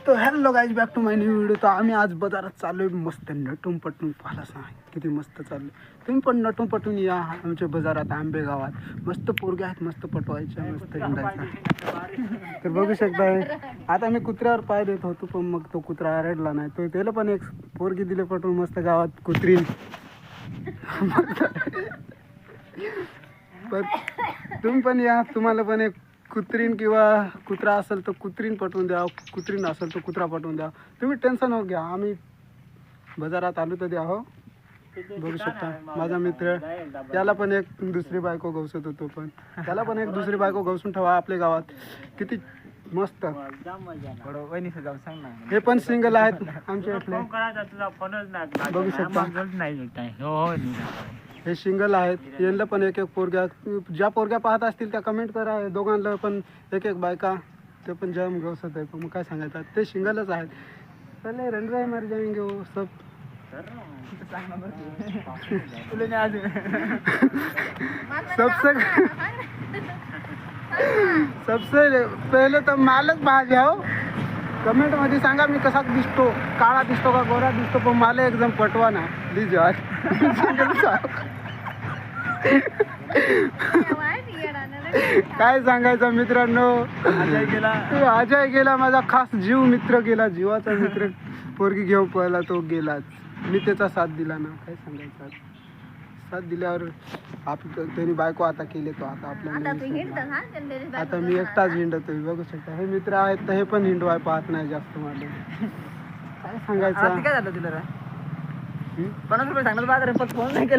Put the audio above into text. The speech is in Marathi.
तो hello guys back to my new video. तर आम्ही आज बाजारात चाललोय मस्त नटून पटून. पाहिला सांग किती मस्त चाललोय. तुम्ही पण नटून पटून या आमच्या बाजारात आंबे गावात. मस्त पोरगे आहेत, मस्त पटवायच्या, मस्त हिंडायचं. तर बघू शकताय आता मी कुत्र्यावर पाय देत होतो पण मग तो कुत्रा रडला नाही. तो त्याला पण एक पोरगी दिले पटवून मस्त गावात कुत्री. पण तुम्ही पण या, तुम्हाला पण एक कुत्रीन किंवा कुत्रा असेल तर कुत्रीन पटवून द्या, कुत्रीन असेल तर कुत्रा पटवून द्या. तुम्ही टेन्शन हो घ्या, आम्ही बाजारात आलो तर द्या. हो बघू शकता माझा मित्र, त्याला पण एक दुसरी बायको गवसत होतो, पण त्याला पण एक दुसरी बायको गवसून ठेवा आपल्या गावात. किती मस्त. हे पण सिंगल आहेत आमच्या इथले, बघू शकता. हे सिंगल आहेत. यांना पण एक एक पोरग्या, ज्या पोरग्या पाहत असतील त्या कमेंट करा. दोघांना पण एक एक बायका, ते पण जाम गवसत आहे. पण मग काय सांगायचं, ते सिंगलच आहेत. चले रन रहे मर जाएंगे वो सब. सबसे पहिले तर मालच भाजी हो. कमेंट मध्ये सांगा मी कसा दिसतो, काळा दिसतो का गोरा दिसतो, पण मला एकदम पटवा ना प्लीज यार. काय सांगायचं मित्रांनो, अजय गेला माझा खास जीव मित्र गेला, जीवाचा मित्र. पोरगी घेऊन पळला तो गेलाच. मी त्याचा साथ दिला ना, काय सांगायचं. साथ दिल्यावर त्यांनी बायको आता केले, तो आता आपल्याला आता मी एकटाच हिंडतोय. बघू शकता हे मित्र आहेत तर हे पण हिंडवाय पाहत नाही जास्त. मला काय सांगायचं. काय झालं तुला? 50 रुपये सांगणार बाजार फोन नाही केला.